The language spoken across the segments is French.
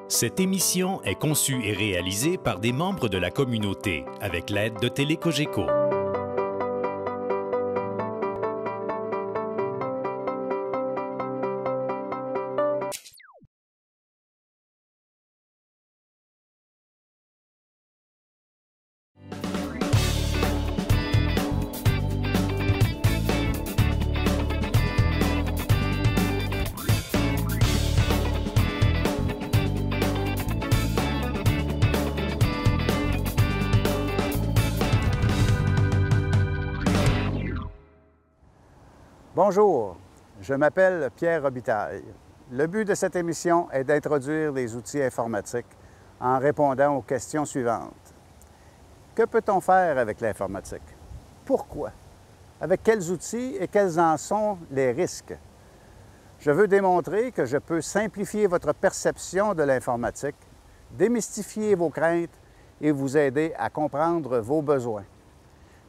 Cette émission est conçue et réalisée par des membres de la communauté avec l'aide de Télé-Cogeco. Bonjour, je m'appelle Pierre Robitaille. Le but de cette émission est d'introduire les outils informatiques en répondant aux questions suivantes. Que peut-on faire avec l'informatique? Pourquoi? Avec quels outils et quels en sont les risques? Je veux démontrer que je peux simplifier votre perception de l'informatique, démystifier vos craintes et vous aider à comprendre vos besoins.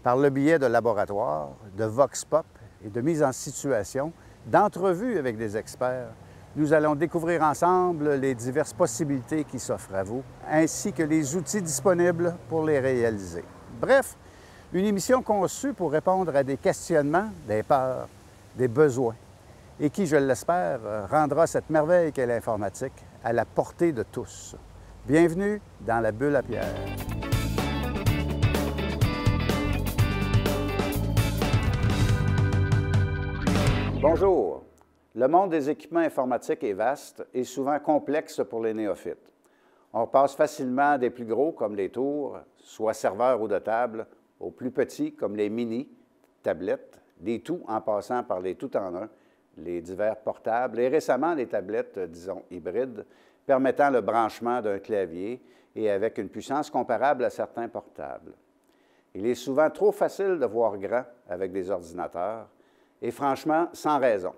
Par le biais de laboratoires, de Vox Pop et de mise en situation, d'entrevues avec des experts, nous allons découvrir ensemble les diverses possibilités qui s'offrent à vous, ainsi que les outils disponibles pour les réaliser. Bref, une émission conçue pour répondre à des questionnements, des peurs, des besoins, et qui, je l'espère, rendra cette merveille qu'est l'informatique à la portée de tous. Bienvenue dans la bulle à Pierre. Bonjour. Le monde des équipements informatiques est vaste et souvent complexe pour les néophytes. On passe facilement des plus gros, comme les tours, soit serveurs ou de table, aux plus petits, comme les mini, tablettes, des tout en passant par les tout-en-un, les divers portables et récemment les tablettes, disons, hybrides, permettant le branchement d'un clavier et avec une puissance comparable à certains portables. Il est souvent trop facile de voir grand avec des ordinateurs, et franchement, sans raison.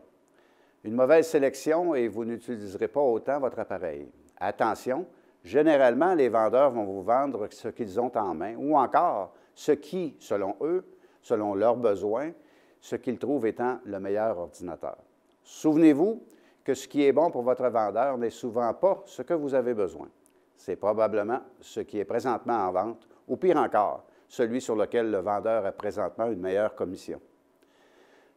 Une mauvaise sélection et vous n'utiliserez pas autant votre appareil. Attention, généralement, les vendeurs vont vous vendre ce qu'ils ont en main ou encore ce qui, selon eux, selon leurs besoins, ce qu'ils trouvent étant le meilleur ordinateur. Souvenez-vous que ce qui est bon pour votre vendeur n'est souvent pas ce que vous avez besoin. C'est probablement ce qui est présentement en vente ou pire encore, celui sur lequel le vendeur a présentement une meilleure commission.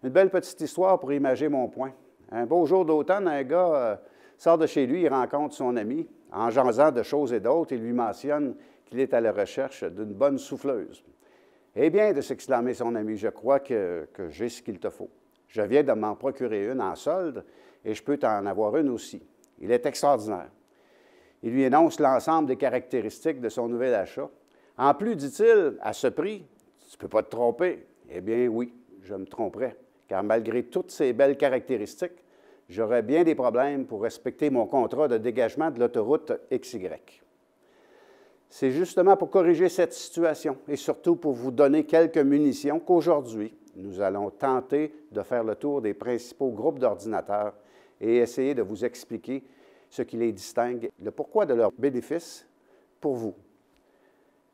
Une belle petite histoire pour imager mon point. Un beau jour d'automne, un gars sort de chez lui, il rencontre son ami. En jasant de choses et d'autres, il lui mentionne qu'il est à la recherche d'une bonne souffleuse. « Eh bien, de s'exclamer son ami, je crois que j'ai ce qu'il te faut. Je viens de m'en procurer une en solde et je peux t'en avoir une aussi. Il est extraordinaire. » Il lui énonce l'ensemble des caractéristiques de son nouvel achat. En plus, dit-il, à ce prix, tu ne peux pas te tromper. Eh bien, oui, je me tromperais. Car malgré toutes ces belles caractéristiques, j'aurais bien des problèmes pour respecter mon contrat de dégagement de l'autoroute XY. C'est justement pour corriger cette situation et surtout pour vous donner quelques munitions qu'aujourd'hui, nous allons tenter de faire le tour des principaux groupes d'ordinateurs et essayer de vous expliquer ce qui les distingue, le pourquoi de leurs bénéfices pour vous.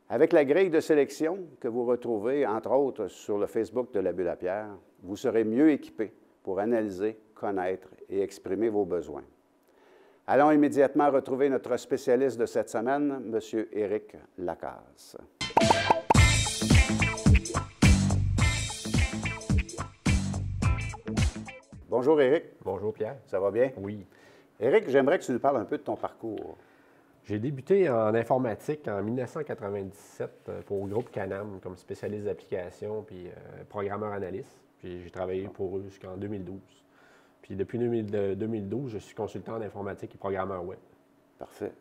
Avec la grille de sélection que vous retrouvez, entre autres, sur le Facebook de la Bulle à Pierre, vous serez mieux équipé pour analyser, connaître et exprimer vos besoins. Allons immédiatement retrouver notre spécialiste de cette semaine, M. Éric Lacasse. Bonjour Éric. Bonjour Pierre. Ça va bien? Oui. Éric, j'aimerais que tu nous parles un peu de ton parcours. J'ai débuté en informatique en 1997 pour le groupe Canam comme spécialiste d'application puis programmeur analyste. Puis j'ai travaillé pour eux jusqu'en 2012. Puis depuis 2012, je suis consultant en informatique et programmeur web. Parfait.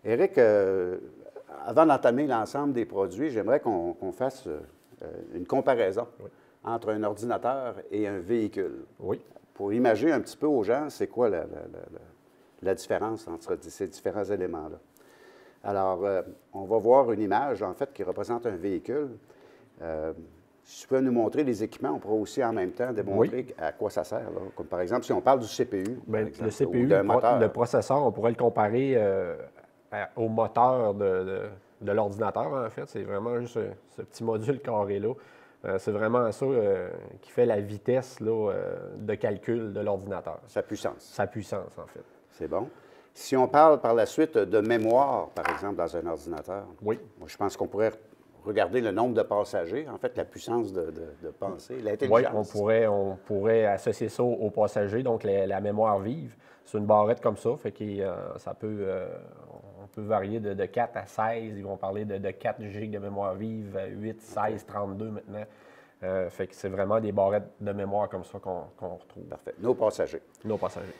Éric, avant d'entamer l'ensemble des produits, j'aimerais qu'on fasse une comparaison entre un ordinateur et un véhicule. Oui. Pour imaginer un petit peu aux gens, c'est quoi la différence entre ces différents éléments-là. Alors, on va voir une image, en fait, qui représente un véhicule. Si tu peux nous montrer les équipements, on pourra aussi en même temps démontrer à quoi ça sert. Là. Comme par exemple, si on parle du CPU, bien, par exemple, le CPU, ou d'un moteur. Le processeur, on pourrait le comparer au moteur de l'ordinateur, en fait. C'est vraiment juste ce petit module carré-là. C'est vraiment ça qui fait la vitesse là, de calcul de l'ordinateur. Sa puissance. Sa puissance, en fait. C'est bon. Si on parle par la suite de mémoire, par exemple, dans un ordinateur, Oui. moi, je pense qu'on pourrait regarder le nombre de passagers, en fait, la puissance de pensée, Oui, l'intelligence. on pourrait associer ça aux passagers, donc la mémoire vive. C'est une barrette comme ça, fait que on peut varier de 4 à 16. Ils vont parler de 4 gigs de mémoire vive, 8, 16, 32 maintenant. Fait que c'est vraiment des barrettes de mémoire comme ça qu'on retrouve. Parfait. Nos passagers. Nos passagers.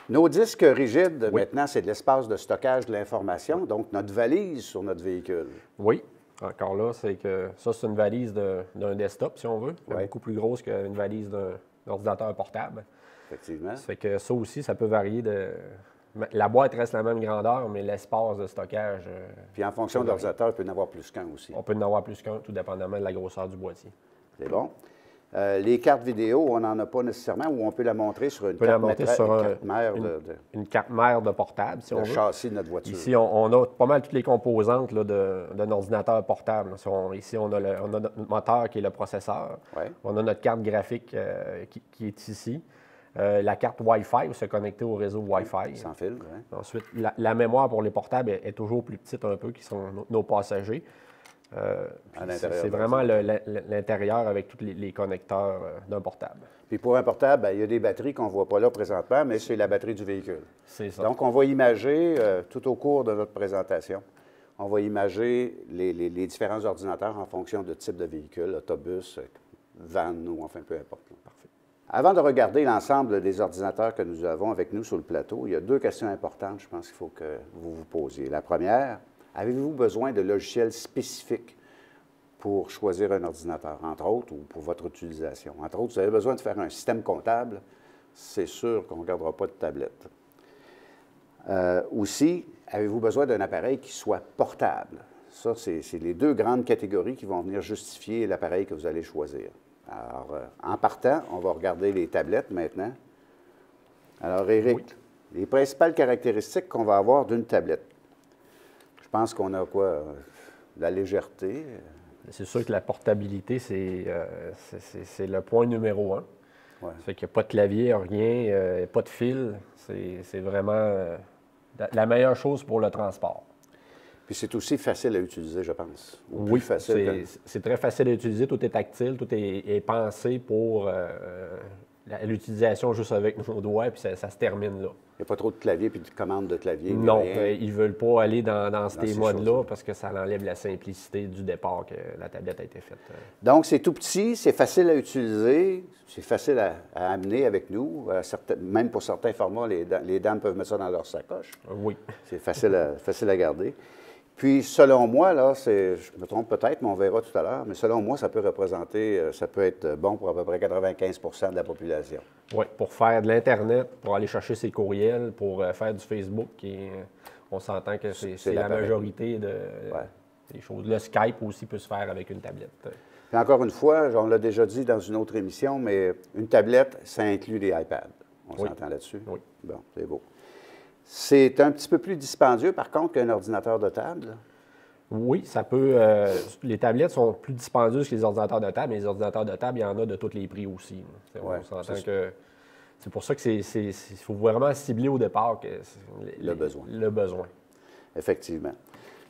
Nos disques rigides, Oui. maintenant, c'est de l'espace de stockage de l'information, donc notre valise sur notre véhicule. Oui, encore là, c'est que ça, c'est une valise d'un desktop, si on veut. Oui. Beaucoup plus grosse qu'une valise d'un ordinateur portable. Effectivement. Ça fait que ça aussi, ça peut varier de. La boîte reste la même grandeur, mais l'espace de stockage, Puis en fonction de l'ordinateur, il peut y en avoir plus qu'un aussi. on peut en avoir plus qu'un, tout dépendamment de la grosseur du boîtier. C'est bon. Les cartes vidéo, on n'en a pas nécessairement, ou on peut la montrer sur une peut la carte, monter sur carte mère une carte mère de portable, si on le veut. châssis de notre voiture. Ici, on a pas mal toutes les composantes là, d'un ordinateur portable. Ici, on a notre moteur qui est le processeur. Ouais. On a notre carte graphique qui est ici. La carte Wi-Fi, se connecter au réseau Wi-Fi. Sans fil, oui. Ensuite, la mémoire pour les portables est toujours plus petite un peu, qui sont nos passagers. C'est vraiment l'intérieur avec tous les connecteurs d'un portable. Puis pour un portable, bien, il y a des batteries qu'on ne voit pas là présentement, mais c'est la batterie du véhicule. C'est ça. Donc, on va imager, tout au cours de notre présentation, on va imager les différents ordinateurs en fonction de type de véhicule, autobus, van ou enfin peu importe. Parfait. Avant de regarder l'ensemble des ordinateurs que nous avons avec nous sur le plateau, il y a 2 questions importantes, je pense qu'il faut que vous vous posiez. La première, avez-vous besoin de logiciels spécifiques pour choisir un ordinateur, entre autres, ou pour votre utilisation? Entre autres, vous avez besoin de faire un système comptable, c'est sûr qu'on ne regardera pas de tablette. Aussi, avez-vous besoin d'un appareil qui soit portable? Ça, c'est les 2 grandes catégories qui vont venir justifier l'appareil que vous allez choisir. Alors, en partant, on va regarder les tablettes maintenant. Alors, Éric, Oui. les principales caractéristiques qu'on va avoir d'une tablette. Je pense qu'on a quoi? La légèreté. C'est sûr que la portabilité, c'est le point numéro 1. Ouais. Ça fait qu'il n'y a pas de clavier, rien, pas de fil. C'est vraiment la meilleure chose pour le transport. Puis c'est aussi facile à utiliser, je pense. Ou plus Oui, facile c'est très facile à utiliser. Tout est tactile, tout est pensé pour l'utilisation juste avec nos doigts, puis ça se termine là. Il n'y a pas trop de clavier puis de commandes de clavier. ni Non, rien. ils ne veulent pas aller dans ces ces modes-là choses-là. parce que ça enlève la simplicité du départ que la tablette a été faite. Donc, c'est tout petit, c'est facile à utiliser, c'est facile à amener avec nous. Même pour certains formats, les dames peuvent mettre ça dans leur sacoche. Oui. C'est facile à garder. Puis, selon moi, là, je me trompe peut-être, mais on verra tout à l'heure, mais selon moi, ça peut être bon pour à peu près 95 de la population. Oui, pour faire de l'Internet, pour aller chercher ses courriels, pour faire du Facebook, on s'entend que c'est la l'appareil. majorité des choses. Le Skype aussi peut se faire avec une tablette. Puis encore une fois, on l'a déjà dit dans une autre émission, mais une tablette, ça inclut des iPads. On Oui. s'entend là-dessus? Oui. Bon, c'est beau. C'est un petit peu plus dispendieux, par contre, qu'un ordinateur de table. Oui, ça peut. Les tablettes sont plus dispendieuses que les ordinateurs de table, mais les ordinateurs de table, il y en a de tous les prix aussi. Ouais, On s'entend c'est que c'est pour ça que il faut vraiment cibler au départ Le besoin. Le besoin. Effectivement.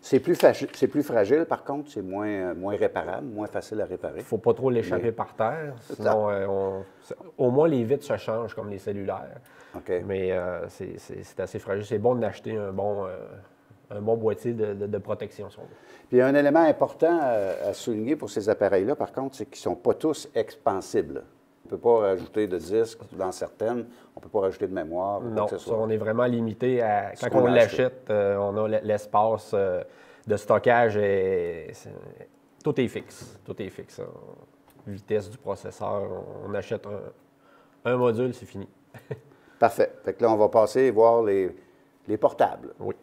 C'est plus fragile, par contre, c'est moins réparable, moins facile à réparer. Il ne faut pas trop l'échapper Mais- par terre, sinon au moins les vitres se changent comme les cellulaires. OK. Mais c'est assez fragile. C'est bon d'acheter un bon boîtier de protection, si on veut. Puis il y a un élément important à souligner pour ces appareils-là, par contre, c'est qu'ils ne sont pas tous expansibles. On ne peut pas rajouter de disques dans certaines, on ne peut pas rajouter de mémoire, ou quoi Non, que ce ça, soit. on est vraiment limité à... Ce Quand qu'on on a acheté. l'achète, on a l'espace de stockage. Tout est fixe. Tout est fixe. Vitesse du processeur, on achète un module, c'est fini. Parfait. Fait que là, on va passer voir les portables. Oui.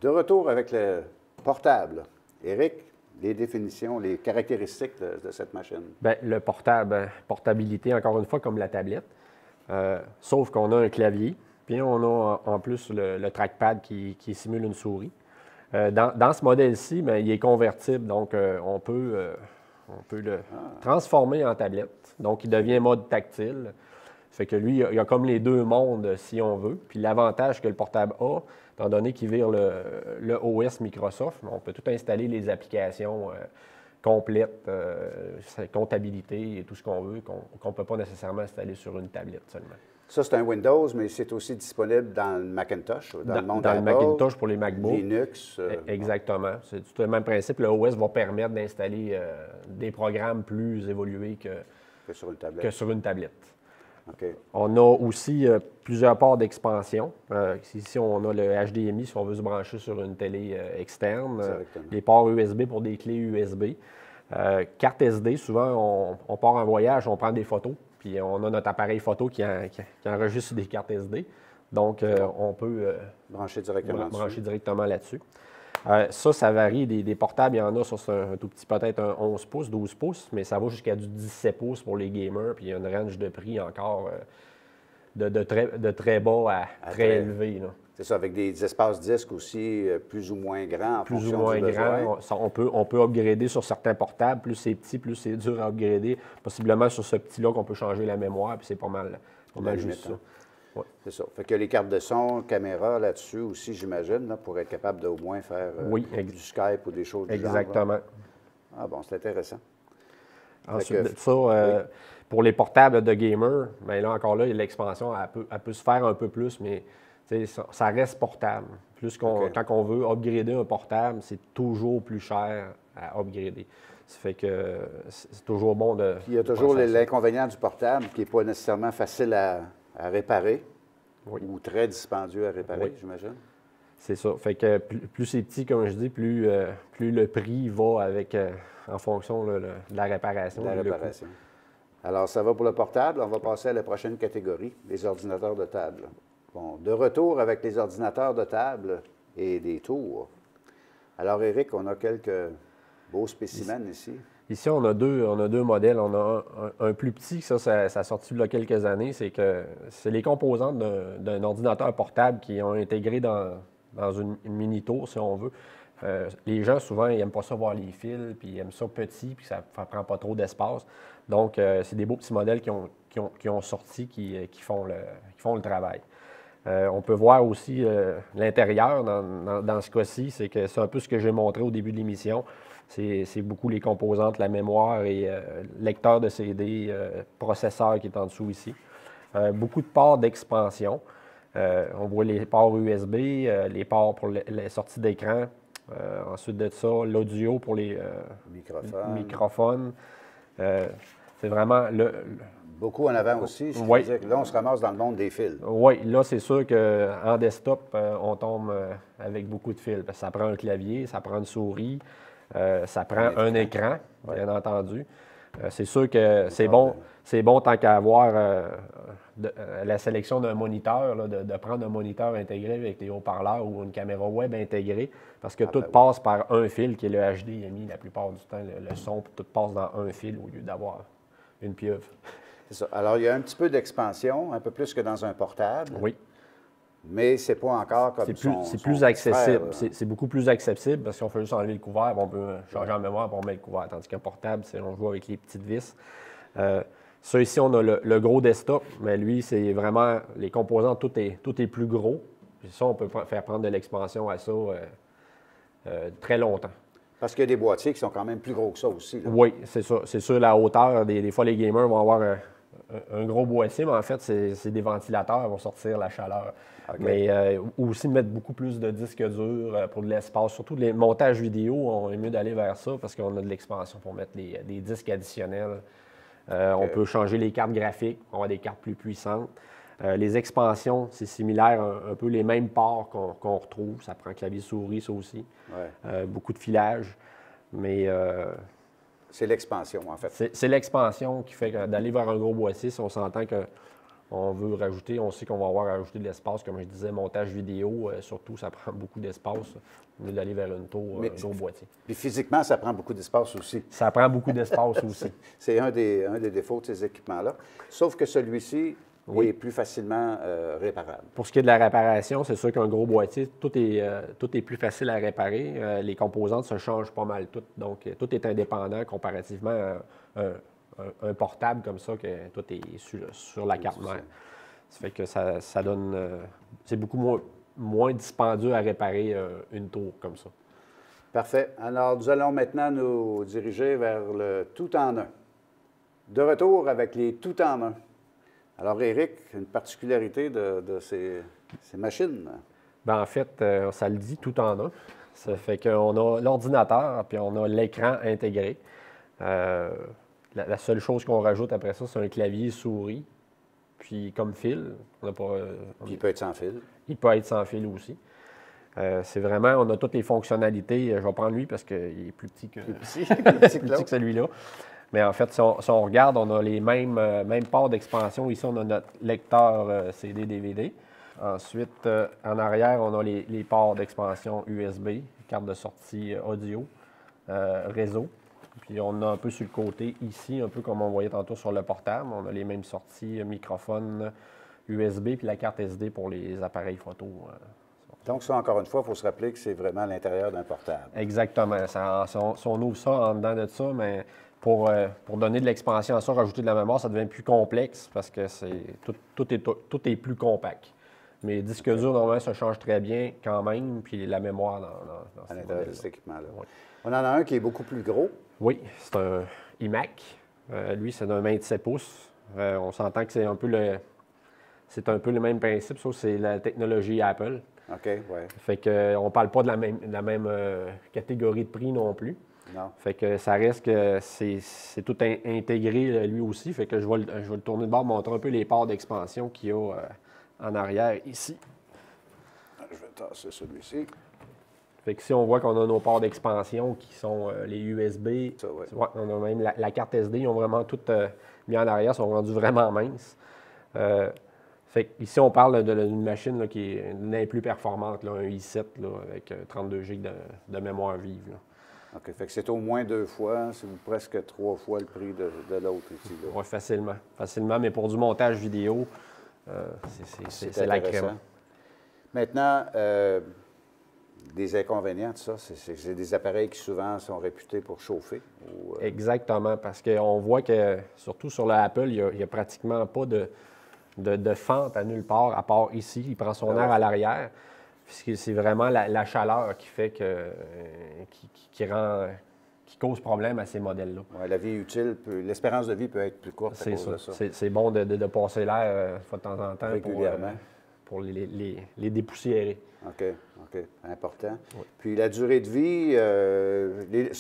De retour avec le portable. Éric, les définitions, les caractéristiques de cette machine. Bien, le portable, portabilité, encore une fois, comme la tablette. Sauf qu'on a un clavier, puis on a en plus le trackpad qui simule une souris. Dans ce modèle-ci, bien, il est convertible, donc on peut le transformer en tablette. Donc, il devient mode tactile. Fait que lui, il a comme les deux mondes, si on veut. Puis l'avantage que le portable a, étant donné qu'il vire le OS Microsoft, on peut tout installer les applications complètes, comptabilité et tout ce qu'on veut, qu'on ne peut pas nécessairement installer sur une tablette seulement. Ça, c'est un Windows, mais c'est aussi disponible dans le Macintosh, dans le monde Dans le Apple, Macintosh pour les MacBooks. Linux. Exactement. C'est tout le même principe. Le OS va permettre d'installer des programmes plus évolués que sur une tablette. que sur une tablette. OK. On a aussi plusieurs ports d'expansion. Ici, on a le HDMI si on veut se brancher sur une télé externe. Directement. Les ports USB pour des clés USB. Carte SD, souvent, on part en voyage, on prend des photos, puis on a notre appareil photo qui enregistre sur des cartes SD. Donc, on peut Brancher directement là-dessus. Ça varie des portables. Il y en a sur un tout petit, peut-être un 11 pouces, 12 pouces, mais ça va jusqu'à du 17 pouces pour les gamers. Puis il y a une range de prix encore de très bas à très élevé. Là. C'est ça, avec des espaces disques aussi plus ou moins grands en Plus ou fonction moins du besoin. grand. On peut upgrader sur certains portables. Plus c'est petit, plus c'est dur à upgrader. Possiblement sur ce petit-là qu'on peut changer la mémoire, puis c'est pas mal juste ça. Ouais. C'est ça. Fait que les cartes de son, caméra là-dessus aussi, j'imagine, là, pour être capable de au moins faire du Skype ou des choses du genre. Exactement. Ah bon, c'est intéressant. Ensuite de ça, pour les portables de gamer, bien là encore là, l'expansion, elle peut se faire un peu plus, mais ça reste portable. Quand on veut upgrader un portable, c'est toujours plus cher à upgrader. Ça fait que c'est toujours bon de... Puis il y a toujours l'inconvénient du portable qui n'est pas nécessairement facile à réparer ou très dispendieux à réparer, j'imagine. C'est ça. Fait que plus c'est petit, comme je dis, plus le prix va avec en fonction de la réparation. Alors, ça va pour le portable. On va passer à la prochaine catégorie, les ordinateurs de table. Bon, de retour avec les ordinateurs de table et des tours. Alors, Éric, on a quelques beaux spécimens ici. Ici, on a deux modèles. On a un plus petit, ça a sorti il y a quelques années. C'est les composantes d'un ordinateur portable qui ont intégré dans une mini-tour, si on veut. Les gens, souvent, ils n'aiment pas ça voir les fils, puis ils aiment ça petit, puis ça ne prend pas trop d'espace. Donc, c'est des beaux petits modèles qui ont sorti, qui font le travail. On peut voir aussi l'intérieur dans ce cas-ci. C'est un peu ce que j'ai montré au début de l'émission. C'est beaucoup les composantes, la mémoire et lecteur de CD, processeur qui est en dessous ici. Beaucoup de ports d'expansion. On voit les ports USB, les ports pour les sorties d'écran. Ensuite de ça, l'audio pour les microphones. C'est vraiment beaucoup en avant aussi. Là, on se ramasse dans le monde des fils. Oui, là, c'est sûr qu'en desktop, on tombe avec beaucoup de fils. Parce que ça prend un clavier, ça prend une souris, ça prend un écran, bien entendu. C'est sûr que c'est bon tant qu'à avoir la sélection d'un moniteur, là, de prendre un moniteur intégré avec des haut-parleurs ou une caméra web intégrée, parce que tout passe par un fil qui est le HDMI la plupart du temps. Le son, tout passe dans un fil au lieu d'avoir une pieuvre. C'est ça. Alors, il y a un petit peu d'expansion, un peu plus que dans un portable. Oui. Mais c'est pas encore comme c'est plus accessible. C'est beaucoup plus accessible parce qu'on fait juste enlever le couvert, on peut changer en mémoire et on met le couvert. Tandis qu'un portable, on joue avec les petites vis. Ça ici, on a le gros desktop, mais lui, c'est vraiment les composants, tout est plus gros. Puis ça, on peut faire prendre de l'expansion à ça très longtemps. Parce qu'il y a des boîtiers qui sont quand même plus gros que ça aussi. Là. Oui, c'est ça. C'est sûr, la hauteur, des fois, les gamers vont avoir un gros boîtier, mais en fait, c'est des ventilateurs qui vont sortir la chaleur. Okay. Mais aussi mettre beaucoup plus de disques durs pour de l'espace. Surtout les montages vidéo, on est mieux d'aller vers ça parce qu'on a de l'expansion pour mettre des disques additionnels. On peut changer les cartes graphiques, on va des cartes plus puissantes. Les expansions, c'est similaire, un peu les mêmes ports qu'on retrouve. Ça prend clavier-souris, ça aussi. Ouais. Beaucoup de filage, mais... c'est l'expansion, en fait. C'est l'expansion qui fait d'aller vers un gros boîtier, si on s'entend qu'on veut rajouter, on sait qu'on va avoir à rajouter de l'espace, comme je disais, montage vidéo, surtout, ça prend beaucoup d'espace, au lieu d'aller vers une tour, un gros boîtier. Puis physiquement, ça prend beaucoup d'espace aussi. Ça prend beaucoup d'espace aussi. C'est un des défauts de ces équipements-là. Sauf que celui-ci est plus facilement réparable. Pour ce qui est de la réparation, c'est sûr qu'un gros boîtier, tout est plus facile à réparer. Les composantes se changent pas mal toutes. Donc, tout est indépendant comparativement à un portable comme ça, que tout est sur la carte mère. Ça fait que ça donne... c'est beaucoup moins dispendieux à réparer une tour comme ça. Parfait. Alors, nous allons maintenant nous diriger vers le tout-en-un. De retour avec les tout-en-un. Alors, Éric, une particularité de ces machines? Bien, en fait, ça le dit tout en un. Ça fait qu'on a l'ordinateur, puis on a l'écran intégré. La seule chose qu'on rajoute après ça, c'est un clavier souris. Puis comme fil, on n'a pas... Puis il peut être sans fil. Il peut être sans fil aussi. C'est vraiment, on a toutes les fonctionnalités. Je vais prendre lui parce qu'il est plus petit que, Plus petit que celui-là. Mais en fait, si on regarde, on a les mêmes ports d'expansion. Ici, on a notre lecteur CD-DVD. Ensuite, en arrière, on a les ports d'expansion USB, carte de sortie audio, réseau. Puis on a un peu sur le côté ici, un peu comme on voyait tantôt sur le portable. On a les mêmes sorties, microphone, USB, puis la carte SD pour les appareils photo. Donc, ça, encore une fois, il faut se rappeler que c'est vraiment à l'intérieur d'un portable. Exactement. Si on ouvre ça en dedans de ça, mais pour donner de l'expansion à ça, rajouter de la mémoire, ça devient plus complexe parce que tout est plus compact. Mais disque dur, normalement, ça change très bien quand même, puis la mémoire dans à l'intérieur de cet équipement-là. Oui. On en a un qui est beaucoup plus gros. Oui, c'est un iMac. Lui, c'est d'un 27 pouces. On s'entend que c'est un peu le même principe, sauf que c'est la technologie Apple. OK, oui. Fait qu'on ne parle pas de la même catégorie de prix non plus. Non. Fait que ça reste que c'est tout intégré lui aussi. Fait que je vais le tourner de bord, montrer un peu les ports d'expansion qu'il y a en arrière ici. Je vais tasser celui-ci. Fait que si on voit qu'on a nos ports d'expansion qui sont les USB, Ça, ouais. Ouais, on a même la carte SD, ils ont vraiment tout mis en arrière, sont rendus vraiment minces. Fait que ici, on parle d'une machine là, qui est l'une des plus performantes, là, un i7 là, avec 32 GB de mémoire vive. Là. OK. Fait que c'est au moins 2 fois, c'est presque 3 fois le prix de l'autre ici. Oui, facilement. Facilement, mais pour du montage vidéo, c'est la crème. Maintenant, des inconvénients de ça, c'est des appareils qui souvent sont réputés pour chauffer. Exactement, parce qu'on voit que, surtout sur le Apple, il n'y a pratiquement pas de fente à nulle part, à part ici. Il prend son air à l'arrière. C'est vraiment la chaleur qui fait que qui cause problème à ces modèles-là. Ouais, la vie utile, l'espérance de vie peut être plus courte à cause de ça. C'est bon de passer l'air de temps en temps régulièrement pour les dépoussiérer. OK, important. Oui. Puis la durée de vie,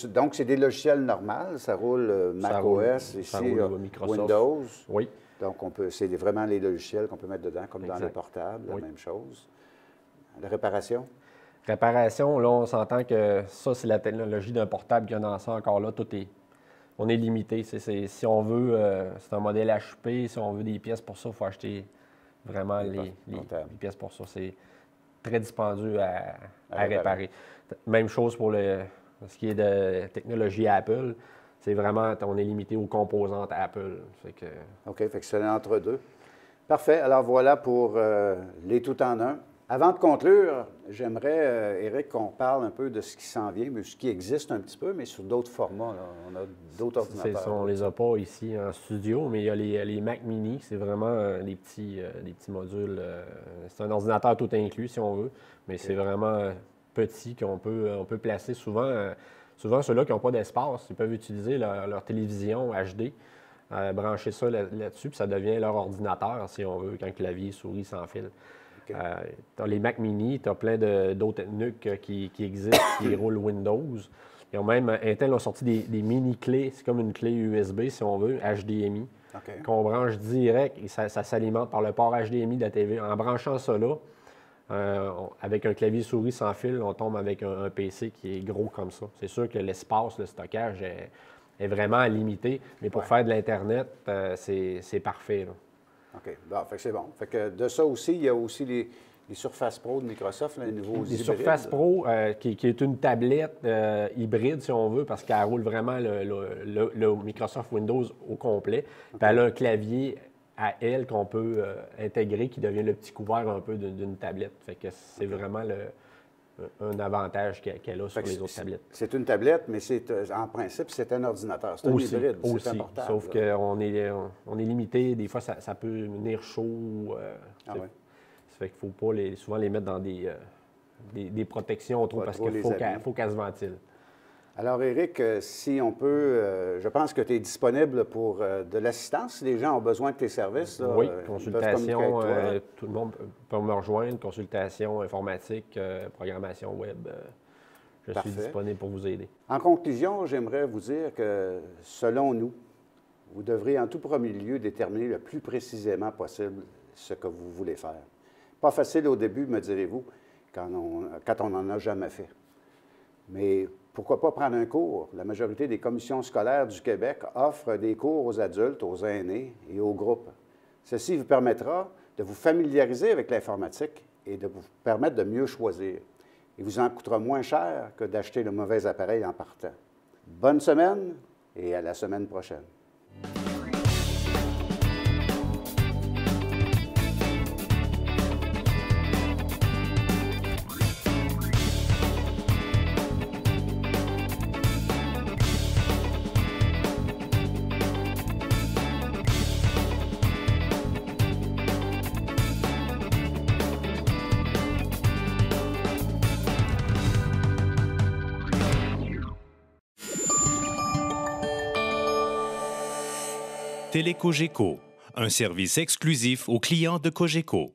donc c'est des logiciels normaux, ça roule macOS, ici Microsoft. Windows. Oui. Donc c'est vraiment les logiciels qu'on peut mettre dedans, comme Exact. dans les portables, la Oui. même chose. La réparation? Réparation, là, on s'entend que ça, c'est la technologie d'un portable qu'il y a dans ça. Encore là, on est limité. Si on veut, c'est un modèle HP, si on veut des pièces pour ça, il faut acheter vraiment les pièces pour ça. C'est très dispendieux à réparer. Même chose pour ce qui est de technologie Apple. C'est vraiment, on est limité aux composantes Apple. OK, fait que c'est l'entre-deux. Parfait. Alors voilà pour les tout-en-un. Avant de conclure, j'aimerais, Éric, qu'on parle un peu de ce qui s'en vient, mais ce qui existe un petit peu, mais sur d'autres formats. Là. On a d'autres ordinateurs. On ne les a pas ici en studio, mais il y a les Mac Mini. C'est vraiment des petits modules. C'est un ordinateur tout inclus, si on veut, mais c'est vraiment petit qu'on peut placer souvent. Souvent, ceux-là qui n'ont pas d'espace, ils peuvent utiliser leur télévision HD, brancher ça là-dessus, puis ça devient leur ordinateur, si on veut, quand le clavier, souris sans fil. Okay. Tu as les Mac Mini, tu as plein d'autres NUC qui existent, qui roulent Windows. Ils ont même, Intel a sorti des mini-clés, c'est comme une clé USB, si on veut, HDMI, qu'on branche direct et ça s'alimente par le port HDMI de la TV. En branchant ça là, avec un clavier souris sans fil, on tombe avec un PC qui est gros comme ça. C'est sûr que l'espace, le stockage est vraiment limité, mais pour faire de l'Internet, c'est parfait. Là. OK. Bon, fait que c'est bon. Fait que de ça aussi, il y a aussi les Surface Pro de Microsoft, les nouveaux hybrides. Les Surface Pro, qui est une tablette hybride, si on veut, parce qu'elle roule vraiment le Microsoft Windows au complet. Okay. Puis elle a un clavier à elle qu'on peut intégrer, qui devient le petit couvert un peu d'une tablette. Fait que c'est vraiment un avantage qu'elle a sur les autres tablettes. C'est une tablette, mais en principe, c'est un ordinateur. C'est un hybride, c'est un portable. Sauf qu'on est limité. Des fois, ça peut venir chaud. Ça fait qu'il ne faut pas souvent les mettre dans des protections trop parce qu'il faut qu'elle se ventile. Alors, Éric, si on peut, je pense que tu es disponible pour de l'assistance si les gens ont besoin de tes services. Là, oui, consultation, tout le monde peut me rejoindre, consultation informatique, programmation web. Je suis disponible pour vous aider. En conclusion, j'aimerais vous dire que, selon nous, vous devrez en tout premier lieu déterminer le plus précisément possible ce que vous voulez faire. Pas facile au début, me direz-vous, quand on n'en a jamais fait. Mais pourquoi pas prendre un cours? La majorité des commissions scolaires du Québec offrent des cours aux adultes, aux aînés et aux groupes. Ceci vous permettra de vous familiariser avec l'informatique et de vous permettre de mieux choisir. Il vous en coûtera moins cher que d'acheter le mauvais appareil en partant. Bonne semaine et à la semaine prochaine. Télécogeco, un service exclusif aux clients de Cogeco.